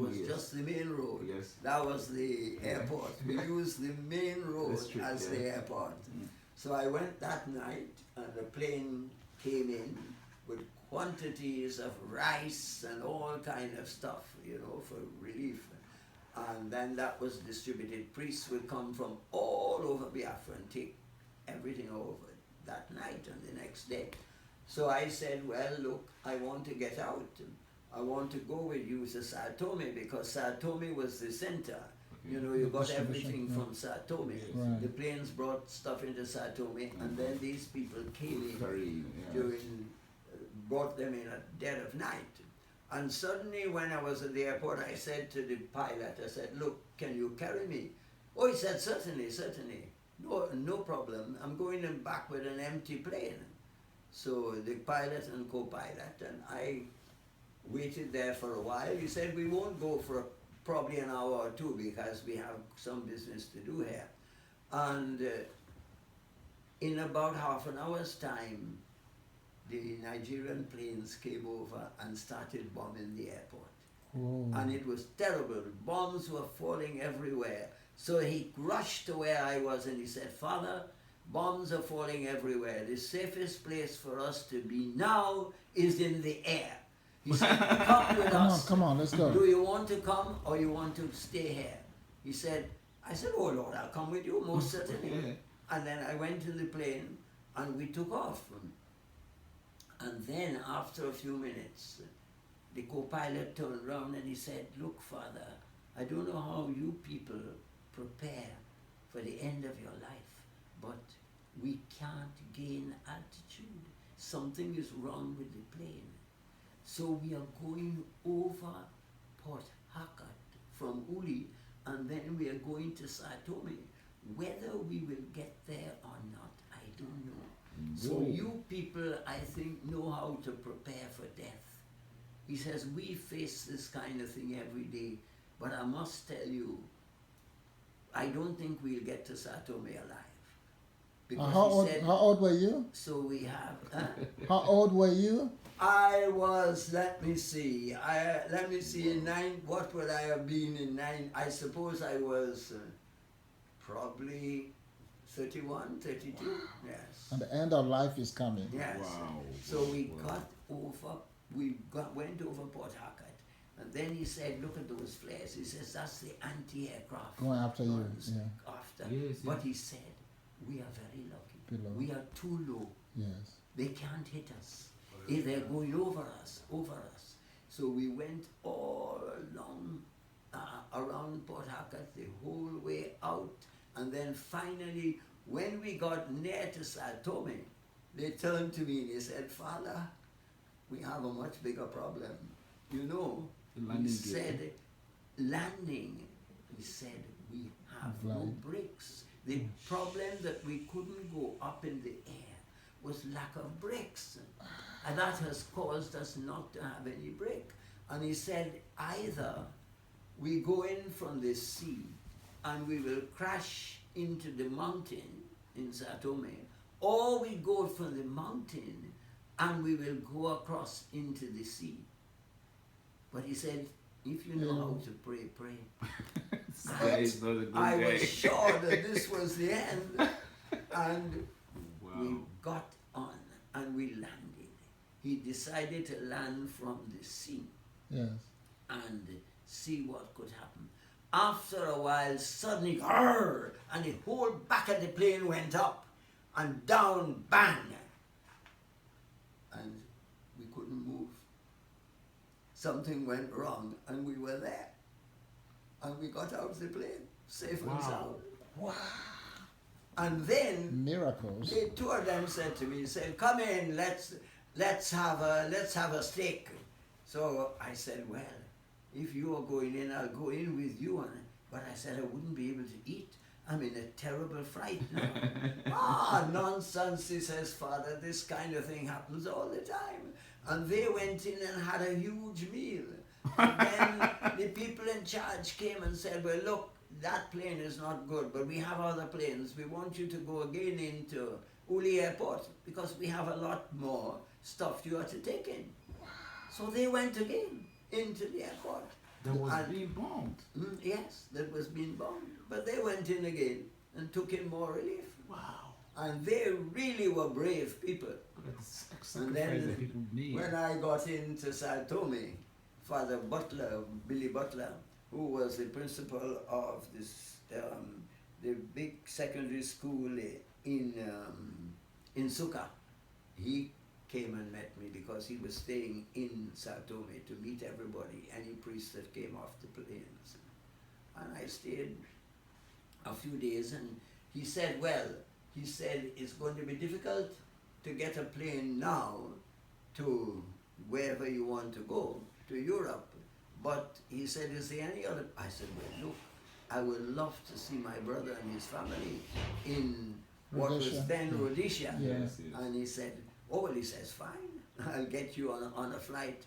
was just the main road. Yes. That was the airport. We used the main road as the airport. So I went that night, and the plane came in with quantities of rice and all kind of stuff, you know, for relief. And then that was distributed. Priests would come from all over Biafra and take everything over that night and the next day. So I said, well, look, I want to get out. I want to go with you to Sao Tome, because Sao Tome was the center. You know, you got everything from Sao Tome. Right. The planes brought stuff into Sao Tome, and then these people came in during, brought them in at dead of night. And suddenly when I was at the airport, I said to the pilot, I said, look, can you carry me? Oh, he said, certainly, certainly. No problem. I'm going back with an empty plane. So the pilot and co-pilot, and I waited there for a while. He said, we won't go for probably an hour or two because we have some business to do here. And in about half an hour's time, the Nigerian planes came over and started bombing the airport. Oh. And it was terrible. Bombs were falling everywhere. So he rushed to where I was and he said, Father, bombs are falling everywhere. The safest place for us to be now is in the air. He said, come with us. Come on, let's go. Do you want to come or you want to stay here? He said, I said, oh Lord, I'll come with you, most certainly. And then I went in the plane and we took off. And then after a few minutes, the co-pilot turned around and he said, look, Father, I don't know how you people prepare for the end of your life, but we can't gain altitude. Something is wrong with the plane. So we are going over Port Harcourt from Uli, and then we are going to Sao Tome. Whether we will get there or not, I don't know. So you people, I think, know how to prepare for death. He says, we face this kind of thing every day, but I must tell you, I don't think we'll get to Sao Tome alive. Because how old were you? So we have... How old were you? I was, let me see, in what would I have been in I suppose I was probably 31, 32, yes. And the end of life is coming. Yes. Wow. So we got over, went over Port Harcourt. And then he said, look at those flares. He says, that's the anti-aircraft. Going after you. Yeah. After. Yes, but he said, we are very lucky. Below. We are too low. Yes. They can't hit us. If they're going over us. So we went all along, around Port Harcourt, the whole way out. And then finally, when we got near to Sao Tome, they turned to me and they said, Father, we have a much bigger problem. You know, he said, landing, he said, we have no brakes. The problem that we couldn't go up in the air was lack of brakes. And that has caused us not to have any brake. And he said, either we go in from the sea and we will crash into the mountain in Sao Tome, or we go from the mountain and we will go across into the sea. But he said, if you know how to pray, pray. I was sure that this was the end. And we got on and we landed. He decided to land from the sea and see what could happen. After a while, suddenly, and the whole back of the plane went up and down, bang. And we couldn't move. Something went wrong and we were there. And we got out of the plane, safe and sound. Wow. And then miracles. The two of them said to me, said, come in, let's have a steak. So I said, well, if you are going in, I'll go in with you. But I said I wouldn't be able to eat. I'm in a terrible fright now. Nonsense, he says, Father, this kind of thing happens all the time. And they went in and had a huge meal. And then the people in charge came and said, well, look, that plane is not good, but we have other planes. We want you to go again into Uli Airport because we have a lot more stuff you are to take in. So they went again into the airport. That was And- being bombed. Yes, that was being bombed. But they went in again and took in more relief. Wow. And they really were brave people. Look at the sacrifice And then that people made. when I got into Sao Tome, Father Butler, Billy Butler, who was the principal of this the big secondary school in Suka, he came and met me because he was staying in Sao Tome to meet everybody, any priest that came off the planes. And I stayed a few days, and he said, it's going to be difficult to get a plane now to wherever you want to go, to Europe. But he said, is there any other? I said, well, look, I would love to see my brother and his family in what was Rhodesia. then Rhodesia. Yes, yes. And he said, oh, well, he says, fine, I'll get you on a flight.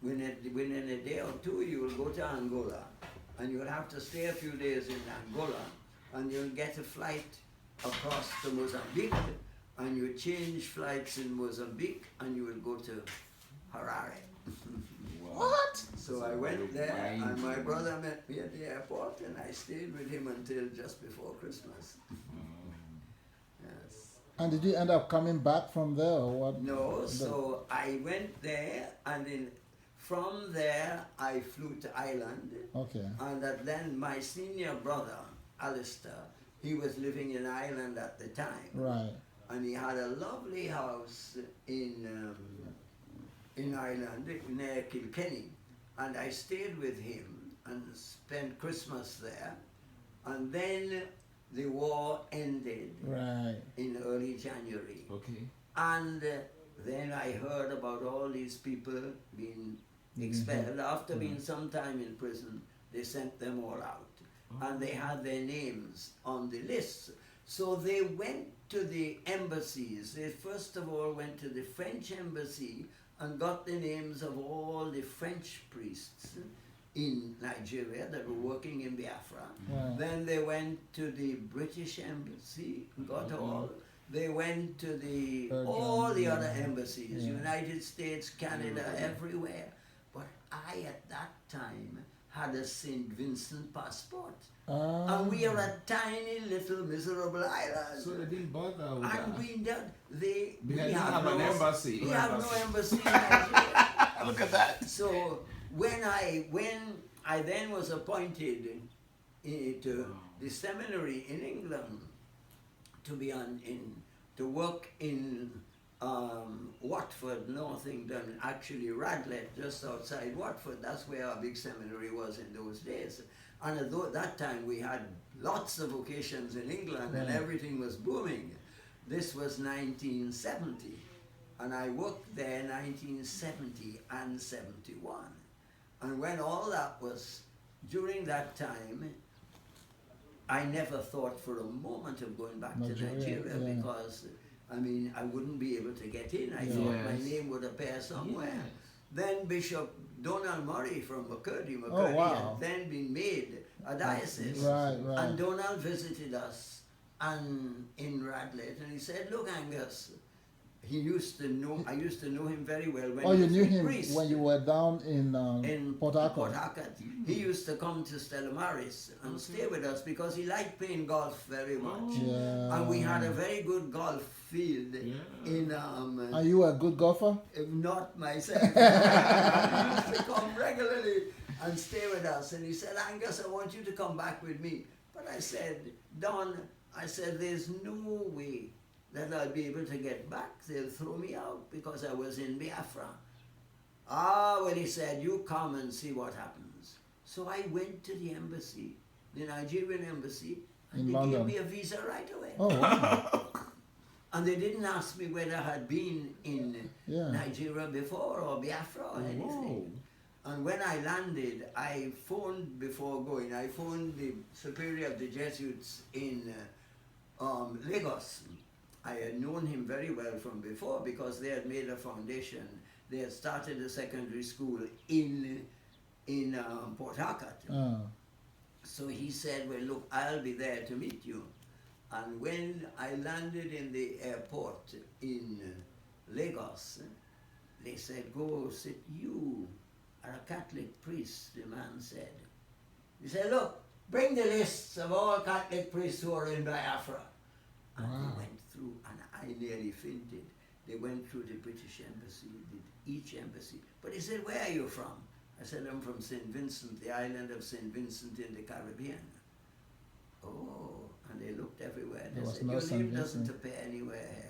Within a day or two, you will go to Angola. And you'll have to stay a few days in Angola. And you'll get a flight across to Mozambique. And you change flights in Mozambique, and you will go to Harare. What? So I went there, and my brother met me at the airport, and I stayed with him until just before Christmas. Yes. And did you end up coming back from there or what? No, so I went there, and from there I flew to Ireland. Okay. And then my senior brother, Alistair, he was living in Ireland at the time. Right. And he had a lovely house in Ireland near Kilkenny, and I stayed with him and spent Christmas there. And then the war ended Right. in early January, Okay. and then I heard about all these people being expelled. After being some time in prison, they sent them all out, and they had their names on the list. So they went to the embassies. They first of all went to the French embassy and got the names of all the French priests in Nigeria that were working in Biafra. Right. Then they went to the British embassy, got all. They went to the all the other embassies, Yeah. United States, Canada, everywhere. But I, at that time, had a St. Vincent passport. And we are a tiny little miserable island. So they didn't bother with And that. we don't, we Because you have have an embassy. We have no embassy in Nigeria. Look at that. So when I then was appointed to the seminary in England to be to work in Watford, North England, actually Radlett, just outside Watford. That's where our big seminary was in those days. And at that time we had lots of vocations in England and everything was booming. This was 1970, and I worked there 1970 and 71. And when all that was, during that time, I never thought for a moment of going back to Nigeria because, I mean, I wouldn't be able to get in. I thought my name would appear somewhere. Then Bishop Donald Murray from McCurdy had then been made a diocese. Right, right. And Donald visited us in Radlett, and he said, look, Angus, I used to know him very well. When you knew him priest when you were down in Port Harcourt? He used to come to Stella Maris and stay with us because he liked playing golf very much. Yeah. And we had a very good golf field in Are you a good golfer? not myself. He used to come regularly and stay with us. And he said, Angus, I want you to come back with me. But I said, Don, there's no way that I'll be able to get back. They'll throw me out because I was in Biafra. Well, he said, you come and see what happens. So I went to the embassy, the Nigerian embassy, and In they London. gave me a visa right away. Oh, wow. And they didn't ask me whether I had been in Nigeria before or Biafra or anything. And when I landed, I phoned before going, I phoned the superior of the Jesuits in Lagos. I had known him very well from before because they had made a foundation. They had started a secondary school in Port Harcourt. So he said, well, look, I'll be there to meet you. And when I landed in the airport in Lagos, they said, go sit you. are a Catholic priest, the man said. He said, look, bring the lists of all Catholic priests who are in Biafra. And Wow. they went through, and I nearly fainted. They went through the British embassy, did each embassy. But he said, where are you from? I said, I'm from St. Vincent, the island of St. Vincent in the Caribbean. Oh, and they looked everywhere. They There was said, no your St. name doesn't Vincent. appear anywhere here.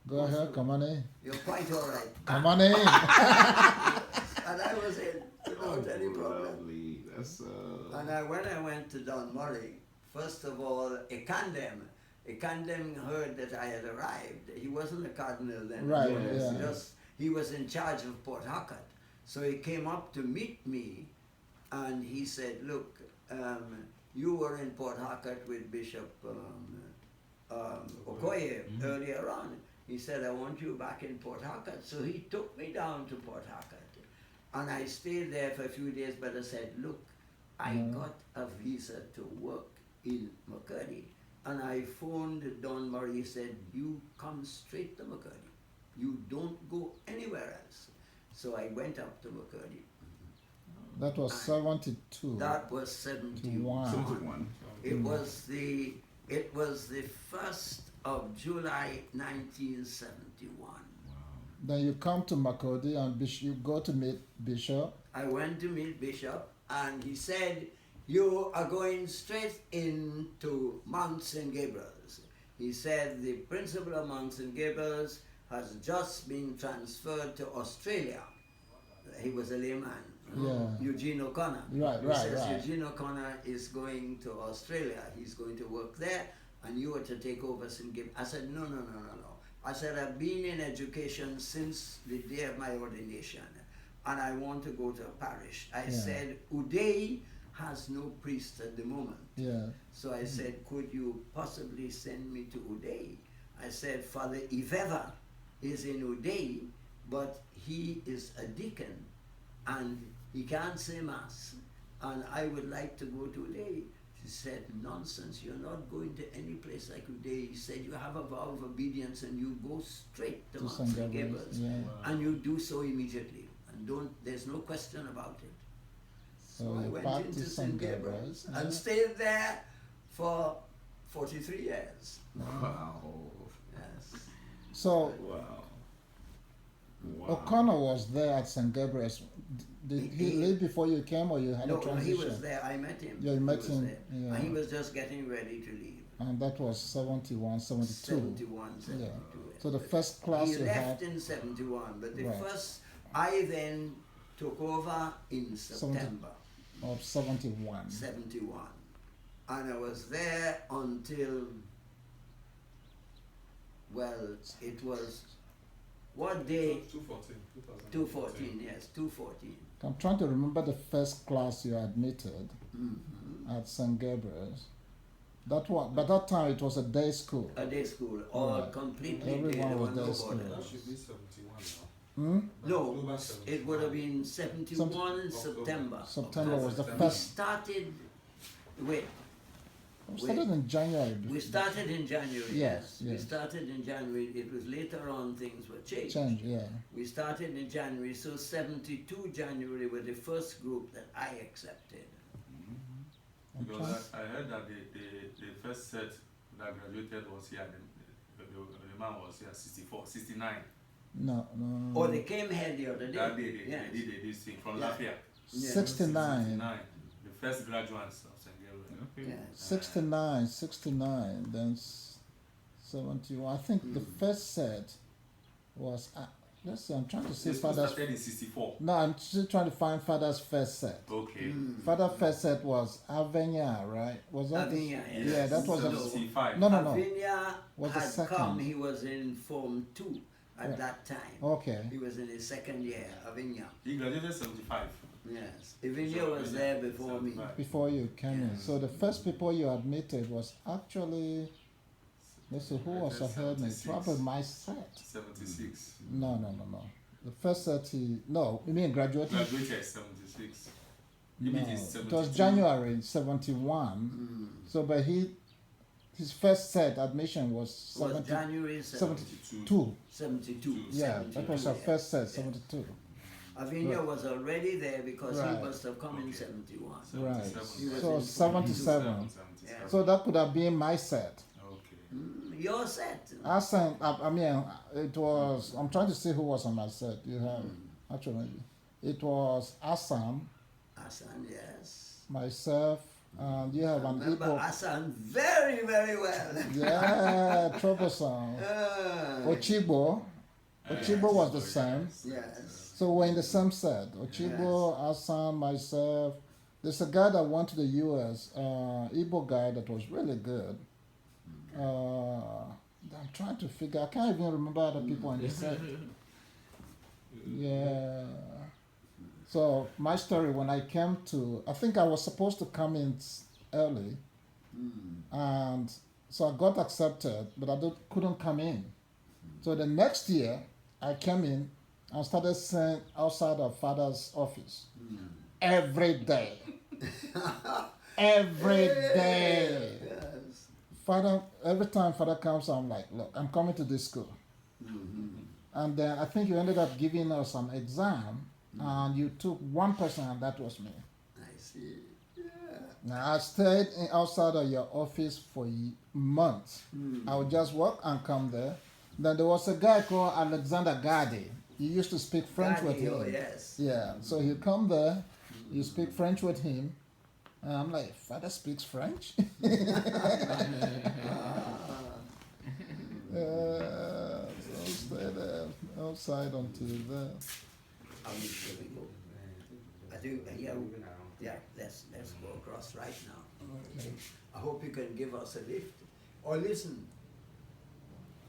Go ahead, come on in. You're quite all right. Come on in. And I was in without any problem. Lovely. That's And when I went to Don Murray, first of all, Ekandem heard that I had arrived. He wasn't a cardinal then. Right, yeah. He was in charge of Port Harcourt. So he came up to meet me and he said, look, you were in Port Harcourt with Bishop Okoye earlier on. He said, I want you back in Port Harcourt. So he took me down to Port Harcourt. And I stayed there for a few days, but I said, look, I got a visa to work in McCurdy. And I phoned Don Murray. He said, you come straight to McCurdy. You don't go anywhere else. So I went up to McCurdy. That was 72. That was 71. 71. It was the 1st of July 1971. Then you come to Makodi and you go to meet Bishop. I went to meet Bishop and he said, you are going straight into Mount St. Gabriel's. He said the principal of Mount St. Gabriel's has just been transferred to Australia. He was a layman. Yeah. Eugene O'Connor. Right, He right, says right. Eugene O'Connor is going to Australia. He's going to work there and you are to take over St. Gabriel. I said, no. I said, I've been in education since the day of my ordination and I want to go to a parish. I said, Uday has no priest at the moment. Yeah. So I said, could you possibly send me to Uday? I said, Father Iveva is in Uday, but he is a deacon and he can't say mass and I would like to go to Uday. She said, nonsense, you're not going to any place like Uday. He said, you have a vow of obedience and you go straight to Mount St. Gabriel's. Yeah. And you do so immediately. And there's no question about it. So I you went back into to St. Gabriel's and stayed there for 43 years. Wow. Yes. So Wow. O'Connor was there at St. Gabriel's. Did he leave before you came or you had a No, transition? he was there. I met him. Yeah, you met He was him, there. yeah. And he was just getting ready to leave. And that was 71, 72. 71, 72. Yeah. So the first class He you left had, in 71, but the Right. first, I then took over in September of 71. 71. And I was there until, well, it was, what day? 214. 214, yes, 214. I'm trying to remember the first class you admitted Mm-hmm. at St. Gabriel's. That one, by that time it was a day school. A day school, all Right. completely Everyone day, there was were no day school. borders. That should be 71 now. Hmm? No, October it 71. would have been 71 October. September. September was the September. We first. started, wait, We started in January. we started in January, Yes, We yes. started in January, it was later on things were changed. Change, yeah. We started in January, so 72 January were the first group that I accepted. I'm Because trying- I heard that the first set that graduated was here, the man was here 64, 69. No. Or they came here the other day. That day they Yes. did this thing from Yeah. Lafayette. Yes. 69. 69, the first graduates of St. Gabriel. Okay. Yes. 69, then 71. I think the first set was, let's see, I'm trying to see This was Father's. started in 64. No, I'm still trying to find Father's first set. Okay. Father's first set was Avenya, right? Was that? Avenya, yes. Yeah, that was a. 75. No. Avinia Was the had second. come, he was in Form 2 at Yeah. that time. Okay. He was in his second year, Avinia. He graduated 75. Yes. Avinia was there before me. 75. Before you came in. Yeah. So the first people you admitted was actually, let's see, who was ahead of me? 76. Probably my set. 76. No. The first set no, you mean graduating? Graduated 76. Maybe No, it is it was 72. January 71. So, but his first set admission was Was January 72. 72. Yeah, that was our yes. first set, 72. Avinia Right. was already there because Right. he must have come in Okay. 71. Right. 77. He was So in 77. 77. So that could have been my set. Okay. Your set. I mean, it was. I'm trying to see who was on my set. You have actually, it was Assam, Hassan, yes. myself, and you have I an remember Igbo. Hassan very, very well. Yeah, troublesome. Ah, Ochibo. Ochibo was the same. yes. So we're in the same set. Ochibo, Assam, myself. There's a guy that went to the U.S. Igbo guy that was really good. I'm trying to figure. I can't even remember other people on the set. Yeah. So my story when I came to, I think I was supposed to come in early, and so I got accepted, but I couldn't come in. So the next year, I came in and started sitting outside of Fada's office every day. Every day. Yes. Father, every time Father comes, I'm like, look, I'm coming to this school. And then I think you ended up giving us an exam, and you took one person, and that was me. I see. Yeah. Now I stayed outside of your office for months. I would just walk and come there. Then there was a guy called Alexander Gadi. You used to speak French with him. Oh, yes. Yeah, so you come there, you speak French with him, and I'm like, Father speaks French? So I stayed outside until then. How many shall we go? I think, yeah, let's go across right now. Okay. I hope you can give us a lift. Or listen,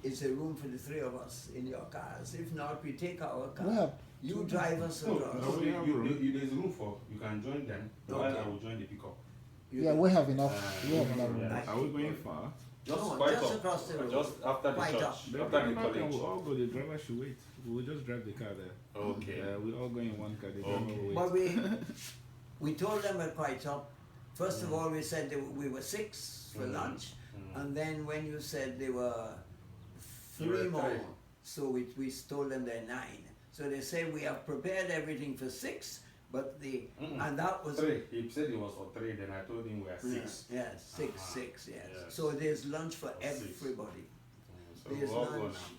it's a room for the three of us in your cars. If not, we take our car. We have You drive us No, across. no, there's room for, you can join them, while Okay. I will join the pickup. Yeah, we have enough. We have enough room. yeah. Are we going far? Just No, quite just up, across the road. just after the Quite church, up. The after the driver can college. all go. The driver should wait. We'll just drive the car there. Okay. We all go in one car. The driver Okay. will wait. But we told them at quite up. First of all, we said we were 6 for lunch, and then when you said they were You were 3 more, three. so we told them they're 9. So they say we have prepared everything for 6, but and that was 3. He said it was for 3, then I told him we are 6. Yes, 6, Uh-huh. 6, yes. Yes. So there's lunch for For 6. everybody. So There's we'll all go lunch. now.